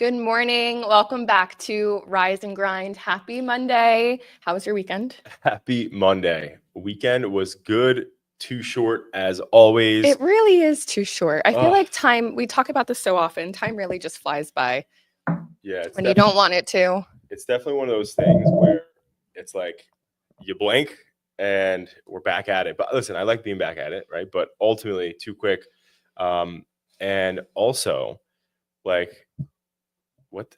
Good morning. Welcome back to Rise and Grind. Happy Monday. How was your weekend? Happy Monday. Weekend was good, too short as always. It really is too short. I feel Ugh. like time, we talk about this so often, time really just flies by Yeah, when you don't want it to. it's definitely one of those things where it's like you blink and we're back at it. But listen, I like being back at it, right? But ultimately, too quick. And also, like,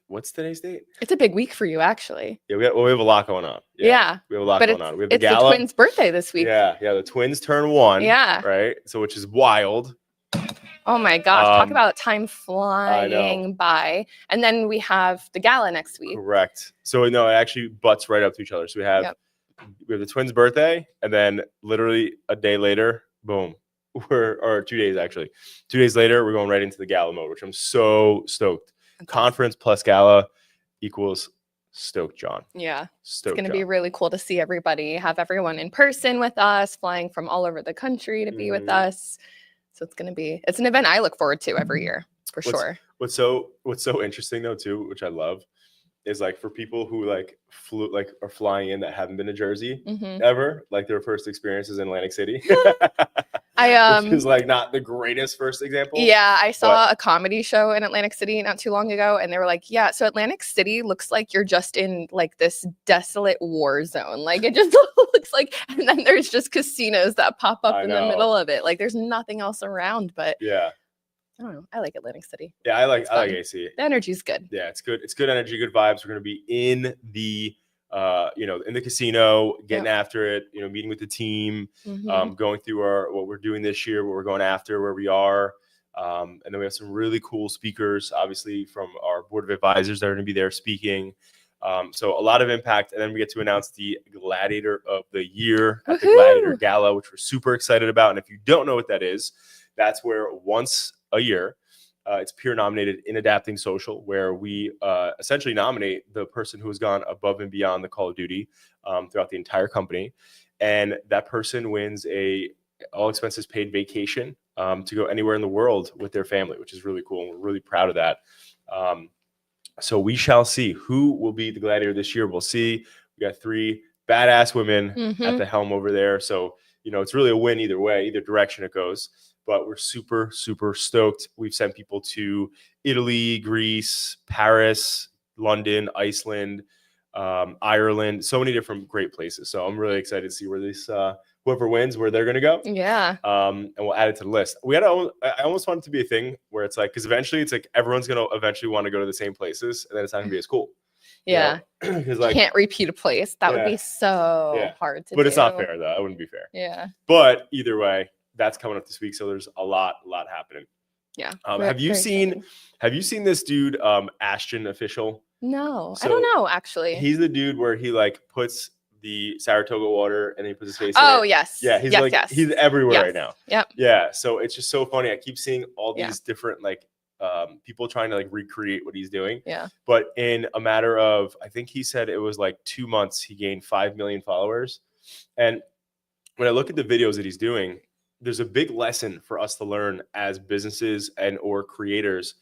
what's today's date? It's a big week for you, actually. Yeah, we have a lot going on. Yeah. We have a lot But going on. We have the it's the gala. twins' birthday this week. Yeah, the twins turn 1. Yeah. Right. So which is wild. Oh my gosh, talk about time flying by. And then we have the gala next week. Correct. So no, it actually butts right up to each other. So we have the twins' birthday, and then literally a day later, boom. Or 2 days actually. 2 days later, we're going right into the gala mode, which I'm so stoked. That's Conference plus gala equals stoked, John. Yeah. Stoked. It's going to be really cool to see everybody, have everyone in person with us, flying from all over the country to be with us. So it's an event I look forward to every year for sure. What's so interesting though too, which I love, is like for people who are flying in that haven't been to Jersey ever, like their first experience is in Atlantic City. Which is like not the greatest first example. Yeah, I saw a comedy show in Atlantic City not too long ago, and they were like, yeah, so Atlantic City looks like you're just in like this desolate war zone. Like it just looks like, and then there's just casinos that pop up in the middle of it. Like there's nothing else around, but yeah. I don't know. I like Atlantic City. Yeah, I like AC. The energy's good. Yeah, it's good. It's good energy, good vibes. We're gonna be in the in the casino, getting after it, meeting with the team, going through what we're doing this year, what we're going after, where we are. And then we have some really cool speakers, obviously, from our board of advisors that are going to be there speaking. So a lot of impact. And then we get to announce the Gladiator of the Year at the Gladiator Gala, which we're super excited about. And if you don't know what that is, that's where once a year, it's peer nominated in Adapting Social, where we essentially nominate the person who has gone above and beyond the call of duty throughout the entire company. And that person wins a all expenses paid vacation to go anywhere in the world with their family, which is really cool. And we're really proud of that. So we shall see who will be the Gladiator this year. We'll see. We got 3 badass women at the helm over there. So, it's really a win either way, either direction it goes. But we're super, super stoked. We've sent people to Italy, Greece, Paris, London, Iceland, Ireland, so many different great places. So I'm really excited to see where this whoever wins, where they're going to go. Yeah. And we'll add it to the list. I almost want it to be a thing where it's like, because eventually it's like everyone's going to eventually want to go to the same places, and then it's not going to be as cool. Yeah. Because like can't repeat a place. That would be so hard to do. But it's not fair though. That wouldn't be fair. Yeah. But either way, that's coming up this week. So there's a lot happening. Yeah. Have you seen this dude, Ashton Official? No, so I don't know actually. He's the dude where he like puts the Saratoga water and he puts his face in it. Oh, yes. Yeah, he's everywhere right now. Yep. Yeah. So it's just so funny. I keep seeing all these different people trying to like recreate what he's doing. Yeah. But in a matter of, I think he said it was like 2 months, he gained 5 million followers. And when I look at the videos that he's doing, there's a big lesson for us to learn as businesses and or creators.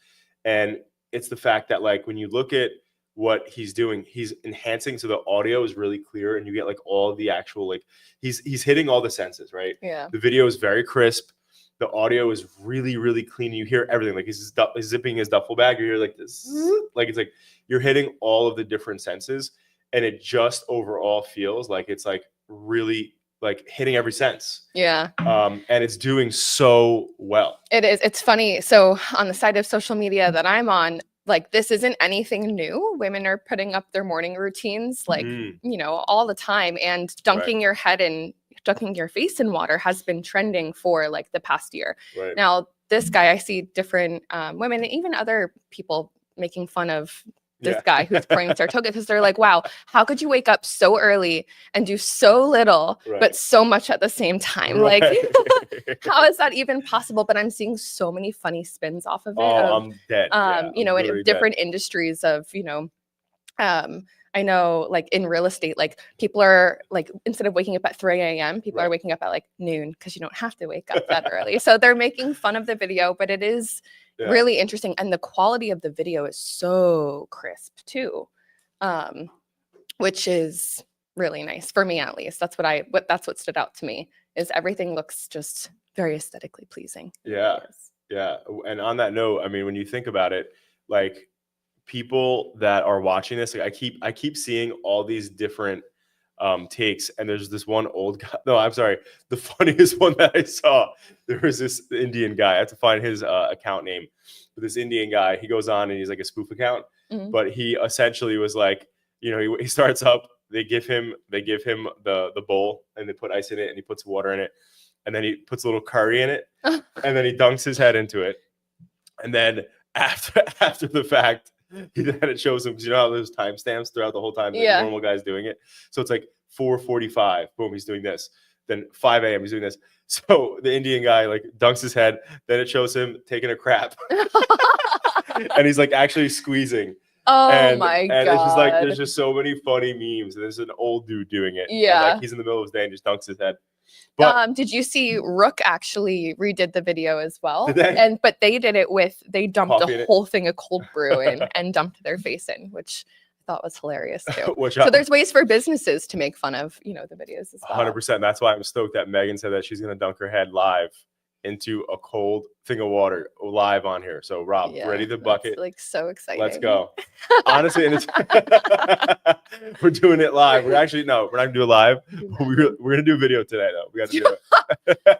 And it's the fact that like when you look at what he's doing, he's enhancing so the audio is really clear and you get like all the actual like he's hitting all the senses, right? Yeah. The video is very crisp. The audio is really, really clean. You hear everything. Like he's zipping his duffel bag. You hear like this, like it's like you're hitting all of the different senses, and it just overall feels like it's like really like hitting every sense. Yeah. And it's doing so well. It is. It's funny. So on the side of social media that I'm on, like this isn't anything new. Women are putting up their morning routines, like, all the time. And dunking your head and dunking your face in water has been trending for like the past year. Right. Now, this guy, I see different women and even other people making fun of this guy who's pouring Saratoga because they're like, wow, how could you wake up so early and do so little, but so much at the same time? Like, how is that even possible? But I'm seeing so many funny spins off of it. I'm dead. In different industries of, I know like in real estate, like people are like, instead of waking up at 3 a.m., people are waking up at like noon because you don't have to wake up that early. So they're making fun of the video, but it is really interesting. And the quality of the video is so crisp too, which is really nice for me, at least. That's what stood out to me, is everything looks just very aesthetically pleasing. Yeah. Yeah. And on that note, I mean, when you think about it, like, people that are watching this, like, I keep seeing all these different takes, and there's this one old guy. No, I'm sorry. The funniest one that I saw, there was this Indian guy. I have to find his account name. But this Indian guy, he goes on and he's like a spoof account, but he essentially was like, you know, he starts up. They give him the bowl, and they put ice in it, and he puts water in it, and then he puts a little curry in it, and then he dunks his head into it, and then after the fact, then it shows him, because you know how there's timestamps throughout the whole time that the normal guy's doing it. So it's like 4:45, boom, he's doing this. Then 5 a.m. he's doing this. So the Indian guy like dunks his head. Then it shows him taking a crap, and he's like actually squeezing. Oh my god! And it's just like, there's just so many funny memes. There's an old dude doing it. Yeah, and like he's in the middle of his day and just dunks his head. But did you see Rook actually redid the video as well? Did they? But they did it with, they dumped Coffee a whole thing of cold brew in and dumped their face in, which I thought was hilarious too. So there's ways for businesses to make fun of, you know, the videos as well. 100%. That's why I'm stoked that Megan said that she's going to dunk her head live into a cold thing of water live on here. So Rob, ready the bucket. Like, so exciting. Let's go. Honestly, and it's we're doing it live. We're not gonna do it live. We're gonna do a video today though. We got to do it.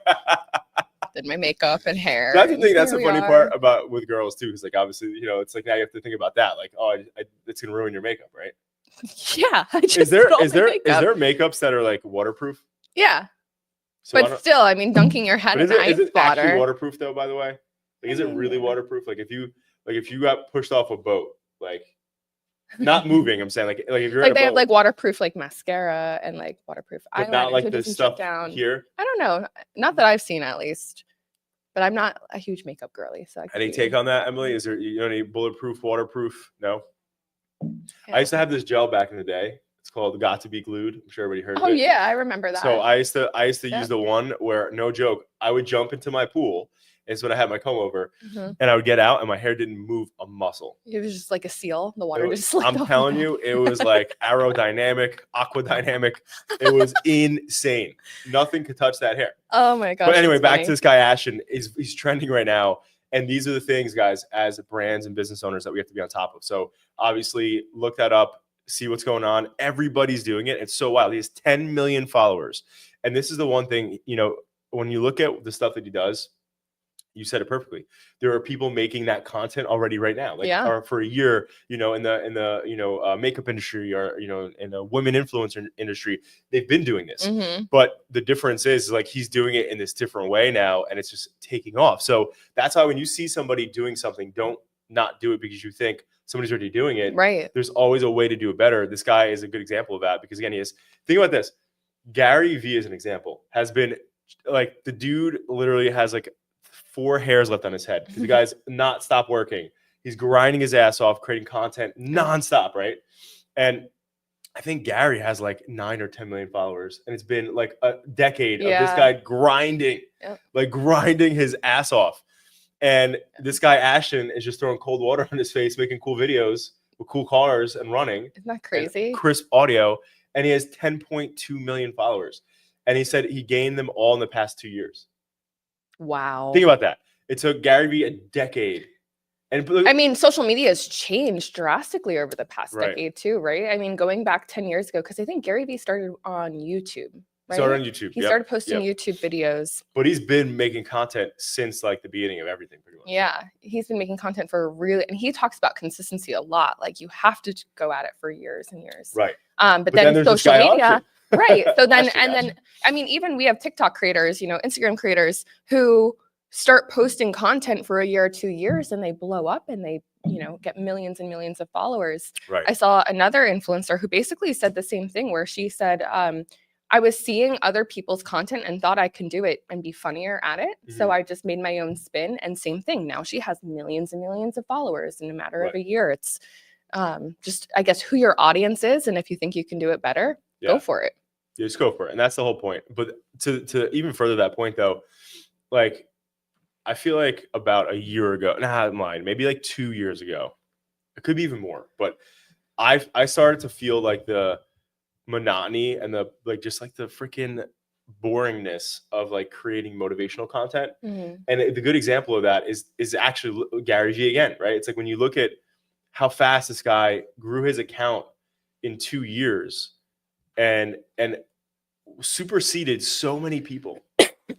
Did my makeup and hair. That's the thing. That's the funny part about with girls too, because like obviously, you know, it's like now you have to think about that. Like, oh, it's gonna ruin your makeup, right? Yeah. Is there makeups that are like waterproof? Yeah. So but still, I mean, dunking your head in ice water. Actually waterproof though, by the way? Like, is it really waterproof? Like if you got pushed off a boat, like, not moving, I'm saying, like if you're like, they have like waterproof like mascara and like waterproof eyeliner, not like the stuff down here. I don't know, not that I've seen at least, but I'm not a huge makeup girly. So any take on that, Emily? Is there, you know, any bulletproof, waterproof? No. Yeah. I used to have this gel back in the day. It's called Got to Be Glued. I'm sure everybody heard of it. Oh yeah, I remember that. So I used to use the one where, no joke, I would jump into my pool. It's when I had my comb over, and I would get out, and my hair didn't move a muscle. It was just like a seal. The water just slipped. I'm telling you, it was like aerodynamic, aquadynamic. It was insane. Nothing could touch that hair. Oh my gosh. But anyway, back to this guy Ashton. He's trending right now, and these are the things, guys, as brands and business owners that we have to be on top of. So obviously, look that up. See what's going on. Everybody's doing it. It's so wild. He has 10 million followers. And this is the one thing, you know, when you look at the stuff that he does, you said it perfectly. There are people making that content already right now. Like, or for a year, you know, in the you know, makeup industry, or, you know, in the women influencer industry, they've been doing this. But the difference is like, he's doing it in this different way now, and it's just taking off. So that's why when you see somebody doing something, don't not do it because you think somebody's already doing it. Right. There's always a way to do it better. This guy is a good example of that, because again, think about this. Gary Vee, as an example, has been like, the dude literally has like 4 hairs left on his head, because the guy's not stop working. He's grinding his ass off, creating content nonstop, right? And I think Gary has like 9 or 10 million followers, and it's been like a decade of this guy grinding, like grinding his ass off. And this guy Ashton is just throwing cold water on his face, making cool videos with cool cars and running. Isn't that crazy? Crisp audio, and he has 10.2 million followers. And he said he gained them all in the past 2 years. Wow. Think about that. It took Gary Vee a decade. And I mean, social media has changed drastically over the past decade too, right? I mean, going back 10 years ago, because I think Gary Vee started on YouTube. Right? Started on YouTube. He started posting YouTube videos. But he's been making content since like the beginning of everything, pretty much. Yeah. He's been making content for and he talks about consistency a lot. Like, you have to go at it for years and years. Right. But then social media. Right. So then, I mean, even we have TikTok creators, you know, Instagram creators who start posting content for a year or 2 years, and they blow up, and they, you know, get millions and millions of followers. Right. I saw another influencer who basically said the same thing, where she said, I was seeing other people's content and thought I can do it and be funnier at it. So I just made my own spin, and same thing. Now she has millions and millions of followers in a matter of a year. It's just, I guess, who your audience is. And if you think you can do it better, go for it. Yeah, just go for it. And that's the whole point. But to even further that point though, like, I feel like about a year ago, nah, I'm lying, maybe like 2 years ago, it could be even more, but I started to feel like the monotony and the like just like the freaking boringness of like creating motivational content. Mhm. And the good example of that is actually Gary Vee again, right? It's like when you look at how fast this guy grew his account in 2 years and superseded so many people.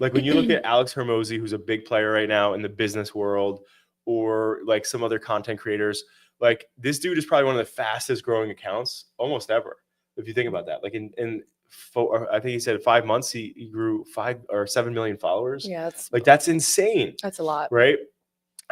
Like when you look at Alex Hormozi, who's a big player right now in the business world, or like some other content creators, like this dude is probably one of the fastest growing accounts almost ever. If you think about that, like I think he said 5 months, he grew 5 or 7 million followers. Yeah, that's insane. That's a lot. Right.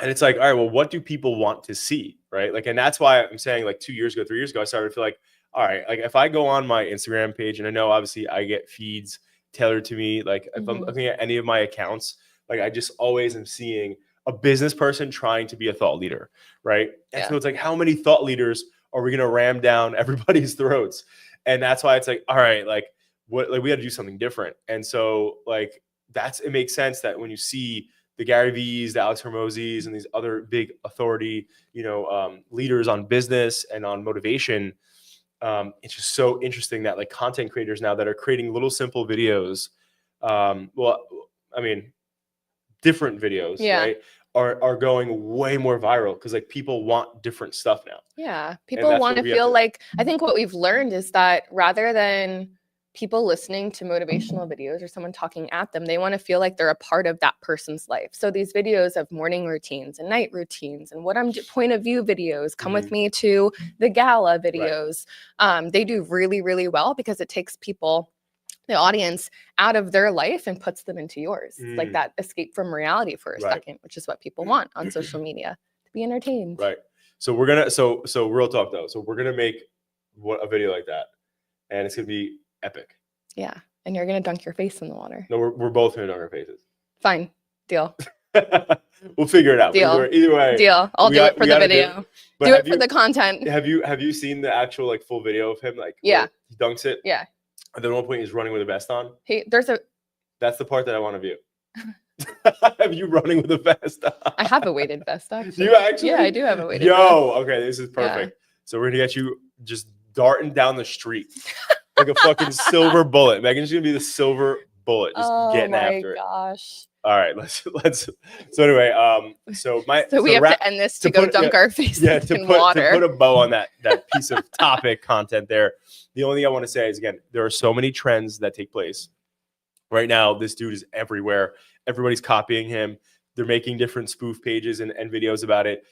And it's like, all right, well, what do people want to see? Right. Like, and that's why I'm saying like 2 years ago, 3 years ago, I started to feel like, all right, like if I go on my Instagram page, and I know obviously I get feeds tailored to me, like if I'm looking at any of my accounts, like I just always am seeing a business person trying to be a thought leader, right? And so it's like, how many thought leaders are we going to ram down everybody's throats? And that's why it's like, all right, like what, like we got to do something different. And so like it makes sense that when you see the Gary Vee's, the Alex Hormozis, and these other big authority, leaders on business and on motivation, it's just so interesting that like content creators now that are creating little simple videos, different videos, right, are going way more viral because like people want different stuff now. Yeah, people want to feel like, I think what we've learned is that rather than people listening to motivational videos or someone talking at them, they want to feel like they're a part of that person's life. So these videos of morning routines and night routines and what I'm point of view videos, come with me to the gala videos. Right. They do really, really well because it takes people, the audience, out of their life and puts them into yours. Like that escape from reality for a second, which is what people want on social media, to be entertained. Right. So we're gonna so real talk though. So we're gonna make a video like that, and it's gonna be epic. Yeah, and you're gonna dunk your face in the water. No, we're both gonna dunk our faces. Fine, deal. We'll figure it out. Deal. Either way, deal. I'll do it for the video. Do it for the content. Have you seen the actual like full video of him? Like, yeah, he dunks it. Yeah. And then at one point he's running with a vest on. Hey, that's the part that I want to view. Have you running with a vest on? I have a weighted vest actually. Do you actually? Yeah, I do have a weighted vest. Yo, okay, this is perfect. Yeah. So we're gonna get you just darting down the street like a fucking silver bullet. Megan's gonna be the silver bullet, just getting after it. Oh my gosh. All right, let's. So anyway, so we have to end this to go dunk our faces in water. To put a bow on that piece of topic content there. The only thing I want to say is, again, there are so many trends that take place right now. This dude is everywhere. Everybody's copying him. They're making different spoof pages and videos about it.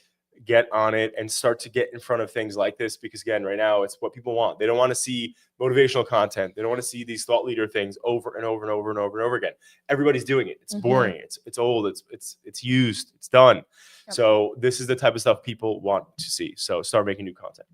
Get on it and start to get in front of things like this, because again, right now it's what people want. They don't want to see motivational content. They don't want to see these thought leader things over and over and over and over and over again. Everybody's doing it. It's boring. It's old. It's used. It's done. Yep. So this is the type of stuff people want to see. So start making new content.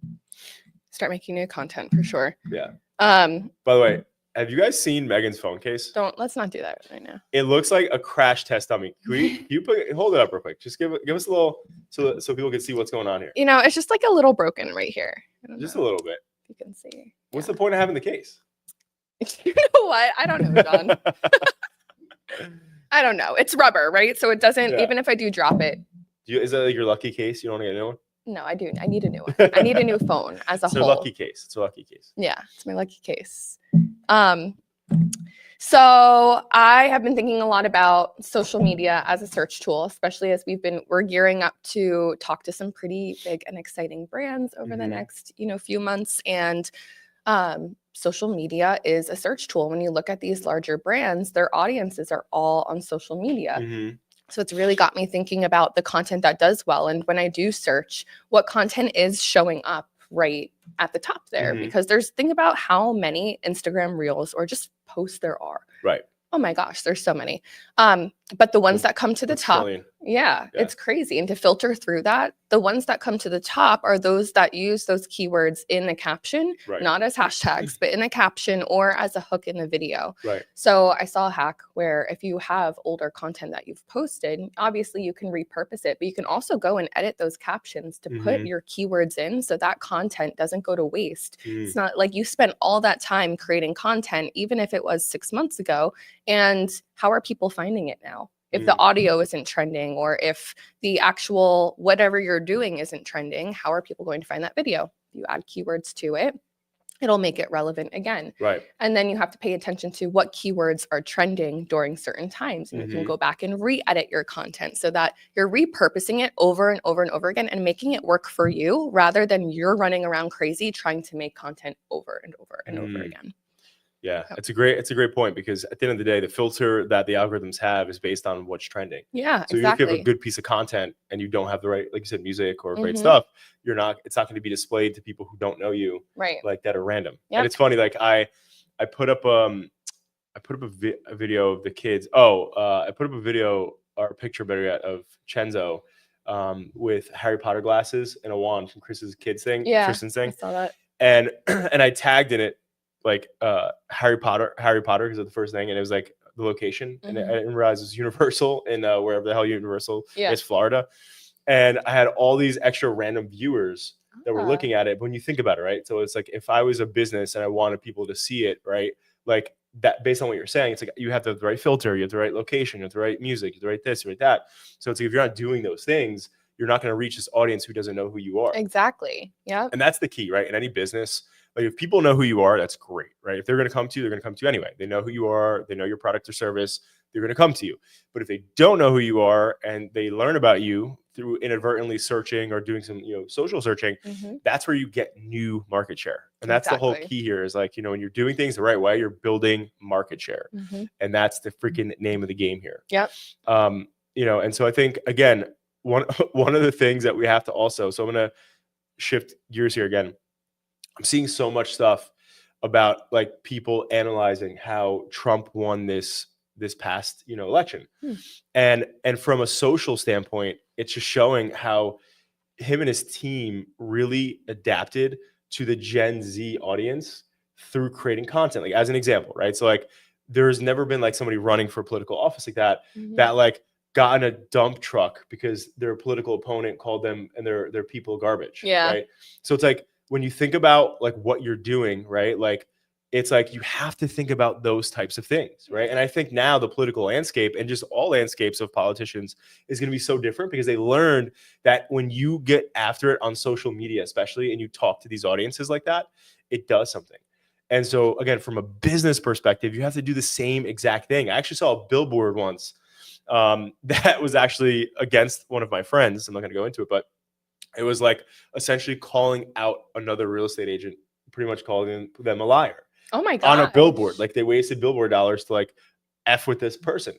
Start making new content for sure. Yeah. By the way, have you guys seen Megan's phone case? Let's not do that right now. It looks like a crash test dummy. Hold it up real quick. Just give us a little so people can see what's going on here. It's just like a little broken right here. Just a little bit. You can see. What's the point of having the case? You know what? I don't know, John. I don't know. It's rubber, right? So it doesn't, even if I do drop it. Is that like your lucky case? You don't want to get a new one? No, I do. I need a new one. I need a new phone as a whole. It's a lucky case. It's a lucky case. Yeah, it's my lucky case. So I have been thinking a lot about social media as a search tool, especially as we're gearing up to talk to some pretty big and exciting brands over the next, few months. And social media is a search tool. When you look at these larger brands, their audiences are all on social media. So it's really got me thinking about the content that does well. And when I do search, what content is showing up right at the top there, because think about how many Instagram reels or just posts there are. Right. Oh my gosh, there's so many. But the ones that come to the top, it's crazy. And to filter through that, the ones that come to the top are those that use those keywords in the caption, not as hashtags, but in the caption or as a hook in the video. Right. So I saw a hack where if you have older content that you've posted, obviously you can repurpose it, but you can also go and edit those captions to put your keywords in so that content doesn't go to waste. It's not like you spent all that time creating content, even if it was 6 months ago. And how are people finding it now? If the audio isn't trending, or if the actual whatever you're doing isn't trending, how are people going to find that video? You add keywords to it, it'll make it relevant again. Right. And then you have to pay attention to what keywords are trending during certain times. And you can go back and re-edit your content so that you're repurposing it over and over and over again and making it work for you, rather than you're running around crazy trying to make content over and over and over again. Yeah, it's a great point, because at the end of the day, the filter that the algorithms have is based on what's trending. Yeah, so exactly. If you have a good piece of content and you don't have the right, like you said, music or great stuff, it's not going to be displayed to people who don't know you, right? Like that are random. Yep. And it's funny, like I put up a video of the kids. I put up a video, or a picture better yet, of Chenzo with Harry Potter glasses and a wand from Chris's kids thing, Tristan's thing. I saw that. And I tagged in it like Harry Potter, because of the first thing, and it was like the location, and I didn't realize it was Universal in wherever the hell Universal is, Florida. And I had all these extra random viewers that were looking at it. But when you think about it, right? So it's like, if I was a business and I wanted people to see it, right? Like that, based on what you're saying, it's like you have the right filter, you have the right location, you have the right music, you have the right this, you have the right that. So it's like, if you're not doing those things, you're not going to reach this audience who doesn't know who you are. Exactly. Yeah. And that's the key, right? In any business, like if people know who you are, that's great, right? If they're going to come to you, they're going to come to you anyway. They know who you are. They know your product or service. They're going to come to you. But if they don't know who you are and they learn about you through inadvertently searching or doing some, social searching, that's where you get new market share. And that's the whole key here, is like, when you're doing things the right way, you're building market share. And that's the freaking name of the game here. Yep. And so I think, again, one of the things that we have to also, so I'm going to shift gears here again. I'm seeing so much stuff about like people analyzing how Trump won this past, election. And from a social standpoint, it's just showing how him and his team really adapted to the Gen Z audience through creating content. Like, as an example, right? So like, there's never been like somebody running for political office like that, that like got in a dump truck because their political opponent called them and their people garbage. Yeah. Right. So it's like, when you think about like what you're doing, right? Like, it's like you have to think about those types of things, right? And I think now the political landscape and just all landscapes of politicians is going to be so different, because they learned that when you get after it on social media, especially, and you talk to these audiences like that, it does something. And so again, from a business perspective, you have to do the same exact thing. I actually saw a billboard once that was actually against one of my friends. I'm not going to go into it, but it was like essentially calling out another real estate agent, pretty much calling them a liar. Oh my God. On a billboard. Like, they wasted billboard dollars to like F with this person.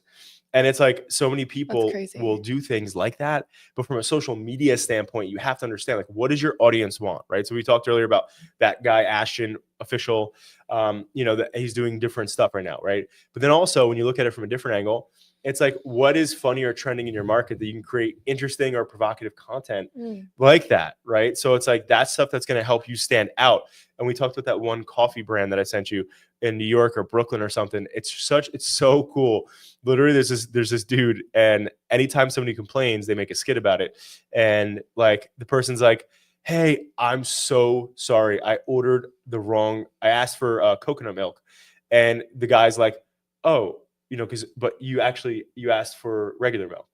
And it's like, so many people will do things like that. But from a social media standpoint, you have to understand, like, what does your audience want, right? So we talked earlier about that guy, Ashton Official, that he's doing different stuff right now, right? But then also, when you look at it from a different angle, it's like, what is funny or trending in your market that you can create interesting or provocative content like that, right? So it's like, that stuff that's going to help you stand out. And we talked about that one coffee brand that I sent you in New York or Brooklyn or something. It's so cool. Literally, there's this dude, and anytime somebody complains, they make a skit about it. And like, the person's like, hey, I'm so sorry. I asked for coconut milk. And the guy's like, oh, but you asked for regular milk.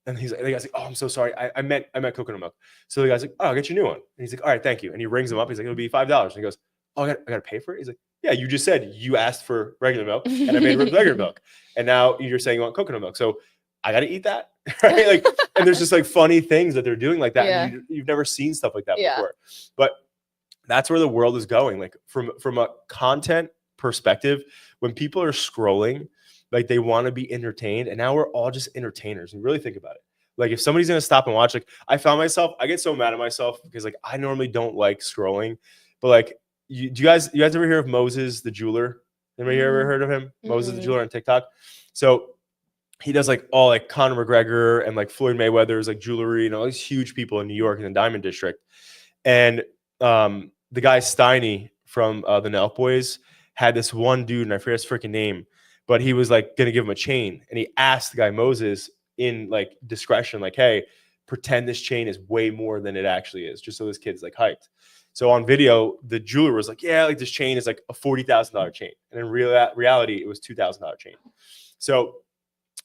And the guy's like, oh, I'm so sorry. I meant coconut milk. So the guy's like, oh, I'll get you a new one. And he's like, all right, thank you. And he rings him up. He's like, it'll be $5. And he goes, oh, I got to pay for it? He's like, yeah, you just said you asked for regular milk and I made regular milk. And now you're saying you want coconut milk. So I got to eat that. Right? Like, and there's just like funny things that they're doing like that. Yeah. And you've never seen stuff like that before. But that's where the world is going. Like, from a content perspective, when people are scrolling, like, they want to be entertained, and now we're all just entertainers. And really think about it. Like, if somebody's going to stop and watch, like, I get so mad at myself because like, I normally don't like scrolling, but like, you guys ever hear of Moses the jeweler? Anybody ever heard of him? Moses the jeweler on TikTok. So he does like all like Conor McGregor and like Floyd Mayweather's like jewelry and all these huge people in New York in the Diamond District. And the guy Steiny from the Nelk Boys had this one dude, and I forget his freaking name, but he was like going to give him a chain. And he asked the guy Moses in like discretion, like, hey, pretend this chain is way more than it actually is, just so this kid's like hyped. So on video, the jeweler was like, yeah, like this chain is like a $40,000 chain. And in reality, it was $2,000 chain. So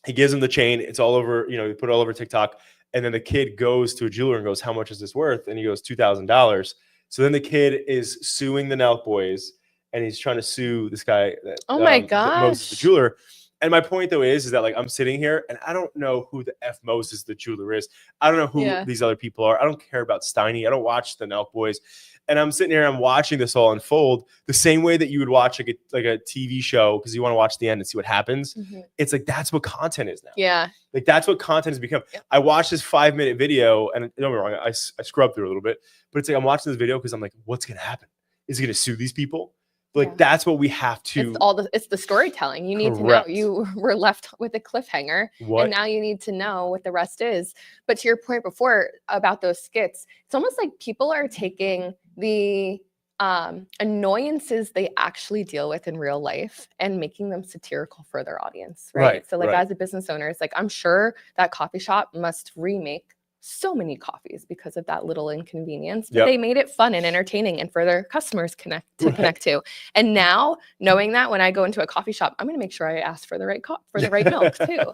He gives him the chain. It's all over, you know, he put it all over TikTok. And then the kid goes to a jeweler and goes, how much is this worth? And he goes, $2,000. So then the kid is suing the Nelk boys, and he's trying to sue this guy. Oh my Moses, the gosh. jeweler. And my point though is that like I'm sitting here and I don't know who the F Moses the jeweler is. I don't know who these other people are. I don't care about Steiny. I don't watch the Nelk boys. And I'm sitting here, I'm watching this all unfold the same way that you would watch like a TV show because you want to watch the end and see what happens. It's like that's what content is now. Yeah. Like that's what content has become. Yep. I watched this 5-minute video, and don't get me wrong, I scrubbed through a little bit, but it's like I'm watching this video because I'm like, what's gonna happen? Is he gonna sue these people? But like that's what we have to. It's the storytelling. You need to know. You were left with a cliffhanger, and now you need to know what the rest is. But to your point before about those skits, it's almost like people are taking the annoyances they actually deal with in real life and making them satirical for their audience, right? So like as a business owner, it's like I'm sure that coffee shop must remake so many coffees because of that little inconvenience, but they made it fun and entertaining and for their customers connect to. And now knowing that when I go into a coffee shop, I'm going to make sure I ask for the right milk too.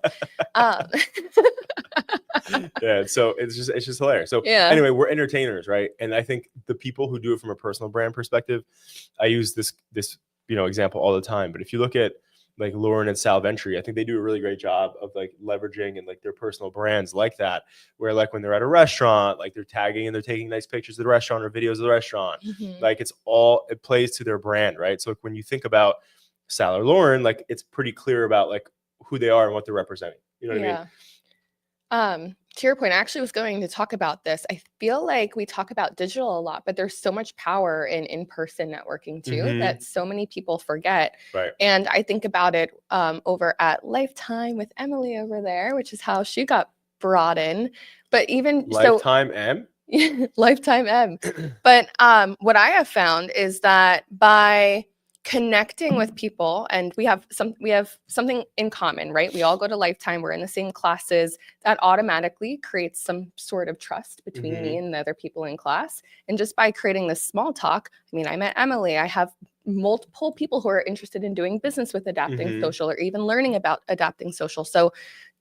Yeah. So it's just hilarious. So anyway, we're entertainers, right? And I think the people who do it from a personal brand perspective, I use this, example all the time. But if you look at like Lauren and Sal Ventry, I think they do a really great job of like leveraging and like their personal brands like that, where like when they're at a restaurant, like they're tagging and they're taking nice pictures of the restaurant or videos of the restaurant. Like it plays to their brand, right? So like, when you think about Sal or Lauren, like it's pretty clear about like who they are and what they're representing. You know what I mean? To your point, I actually was going to talk about this. I feel like we talk about digital a lot, but there's so much power in in-person networking too that so many people forget. Right. And I think about it over at Lifetime with Emily over there, which is how she got brought in. But even Lifetime M? Lifetime M. But what I have found is that by connecting with people, and we have something in common, right? We all go to Lifetime, we're in the same classes, that automatically creates some sort of trust between me and the other people in class. And just by creating this small talk, I mean, I met Emily, I have multiple people who are interested in doing business with Adapting Social or even learning about Adapting Social. So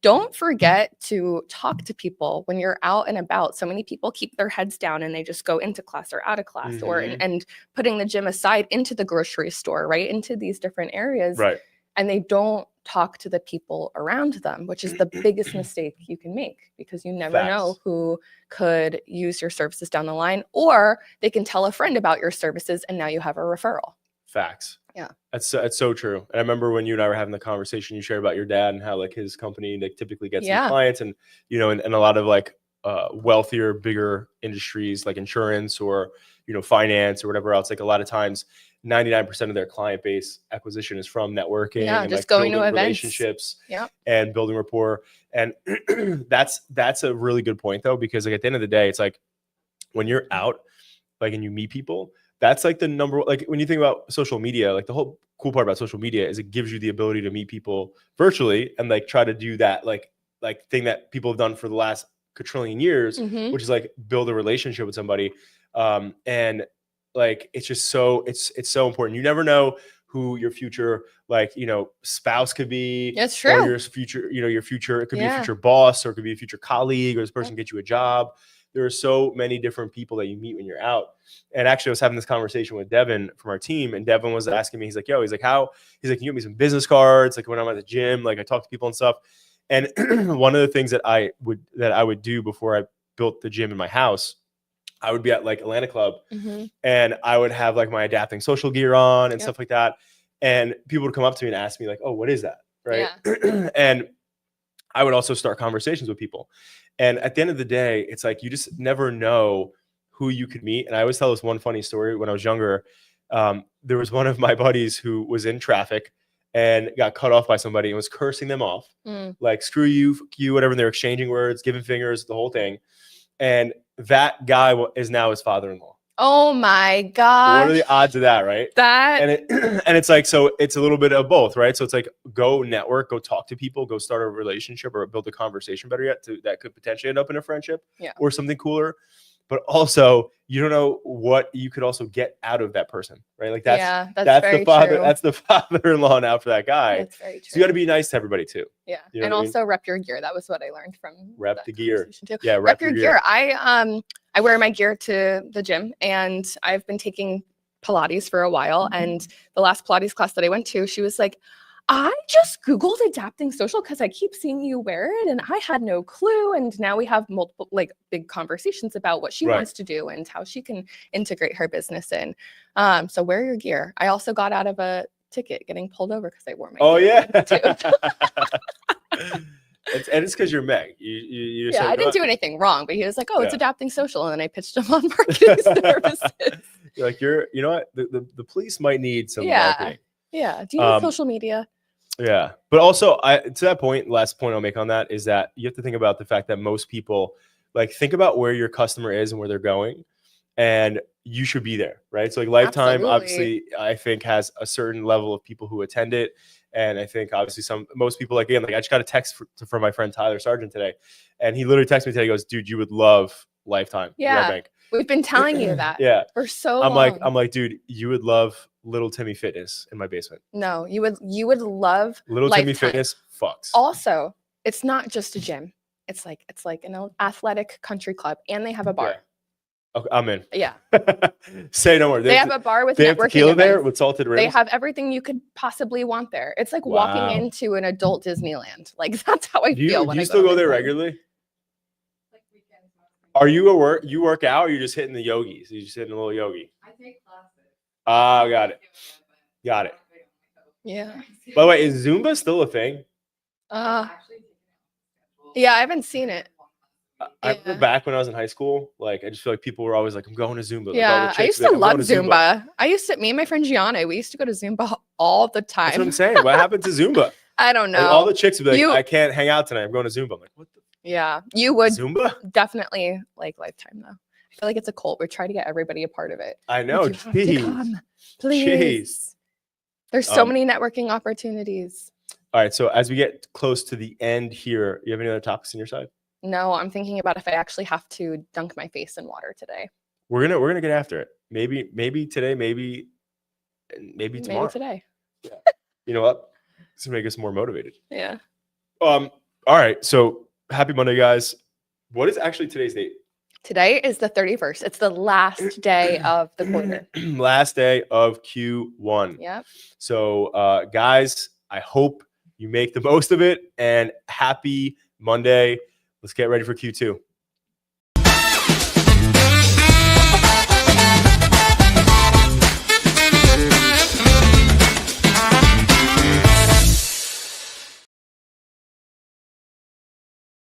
don't forget to talk to people when you're out and about. So many people keep their heads down and they just go into class or out of class or and putting the gym aside into the grocery store, right? Into these different areas. Right. And they don't talk to the people around them, which is the biggest mistake you can make because you never know who could use your services down the line, or they can tell a friend about your services and now you have a referral. Facts. Yeah. That's so true. And I remember when you and I were having the conversation, you shared about your dad and how like his company like typically gets new clients and, and a lot of like wealthier, bigger industries like insurance or, finance or whatever else. Like a lot of times 99% of their client base acquisition is from networking and just like going to events, relationships and building rapport. And that's a really good point though, because like at the end of the day, it's like when you're out, like, and you meet people, that's like the number, like when you think about social media, like the whole cool part about social media is it gives you the ability to meet people virtually and like try to do that like thing that people have done for the last quadrillion years, which is like build a relationship with somebody. And like, it's just so, it's so important. You never know who your future, like, spouse could be. That's true. Or your future, it could be a future boss, or it could be a future colleague, or this person get you a job. There are so many different people that you meet when you're out. And actually I was having this conversation with Devin from our team, and Devin was asking me, he's like, can you give me some business cards? Like when I'm at the gym, like I talk to people and stuff. And one of the things that I would do before I built the gym in my house, I would be at like Atlanta Club and I would have like my Adapting Social gear on and stuff like that. And people would come up to me and ask me like, oh, what is that? Right. Yeah. And I would also start conversations with people. And at the end of the day, it's like, you just never know who you could meet. And I always tell this one funny story. When I was younger, there was one of my buddies who was in traffic and got cut off by somebody and was cursing them off, like, screw you, fuck you, whatever. And they're exchanging words, giving fingers, the whole thing. And that guy is now his father-in-law. Oh my God. What are the odds of that, right? And it's like, so it's a little bit of both, right? So it's like, go network, go talk to people, go start a relationship or build a conversation, better yet, that could potentially end up in a friendship or something cooler. but also you don't know what you could also get out of that person, right? Like that's very the father, true. that's the father-in-law now for that guy. That's very true. So you got to be nice to everybody too. Yeah. You know and what I mean? also rep your gear. That was what I learned from Rep that the gear. conversation too. Yeah, Rep your gear. I wear my gear to the gym, and I've been taking Pilates for a while. And the last Pilates class that I went to, she was like, I just Googled adapting social because I keep seeing you wear it and I had no clue. And now we have multiple like big conversations about what she wants to do and how she can integrate her business in. So wear your gear. I also got out of a ticket getting pulled over because I wore my gear too. And it's because you're Meg. You yeah, I didn't do anything wrong, but he was like, "Oh, it's adapting social," and then I pitched him on marketing services. You're like, you know what? The police might need some marketing. Yeah. Do you need social media? Yeah, but also, to that point, last point I'll make on that is that you have to think about the fact that most people think about where your customer is and where they're going, and you should be there, right? So like Lifetime, obviously, I think has a certain level of people who attend it. And I think obviously most people I just got a text from my friend Tyler Sargent today, and he literally texted me today. He goes, "Dude, you would love Lifetime." Yeah, we've been telling you that. Yeah, for so long. I'm like, dude, you would love Little Timmy Fitness in my basement. No, you would love Little Timmy Fitness. Fucks. Also, it's not just a gym. It's like an athletic country club, and they have a bar. Yeah. Okay, I'm in. Yeah. Say no more. They have a bar with networking. They have tequila events. there with salted rims. They have everything you could possibly want there. It's like walking into an adult Disneyland. Like that's how I feel. Do you still go there regularly? Are you you work out, or you just hitting the yogis? You just hitting a little yogi? I take classes. Ah, got it. Got it. Yeah. By the way, is Zumba still a thing? Yeah, I haven't seen it. I remember back when I was in high school, I just feel like people were always like, I'm going to Zumba. Yeah, I used to love Zumba. Me and my friend Gianna, we used to go to Zumba all the time. That's what I'm saying. What happened to Zumba? I don't know. All the chicks would be like, I can't hang out tonight. I'm going to Zumba. I'm like, what the? Yeah, you would Zumba? definitely like Lifetime though. I feel like it's a cult. We're trying to get everybody a part of it. I know. Jeez. Please. There's so many networking opportunities. All right. So as we get close to the end here, you have any other topics on your side? No, I'm thinking about if I actually have to dunk my face in water today. We're gonna get after it. Maybe today, maybe tomorrow. Maybe today. Yeah. You know what? This will make us more motivated. Yeah. All right. So happy Monday, guys. What is actually today's date? Today is the 31st. It's the last day of the quarter. Last day of Q1. Yep. So guys, I hope you make the most of it, and happy Monday. Let's get ready for Q2.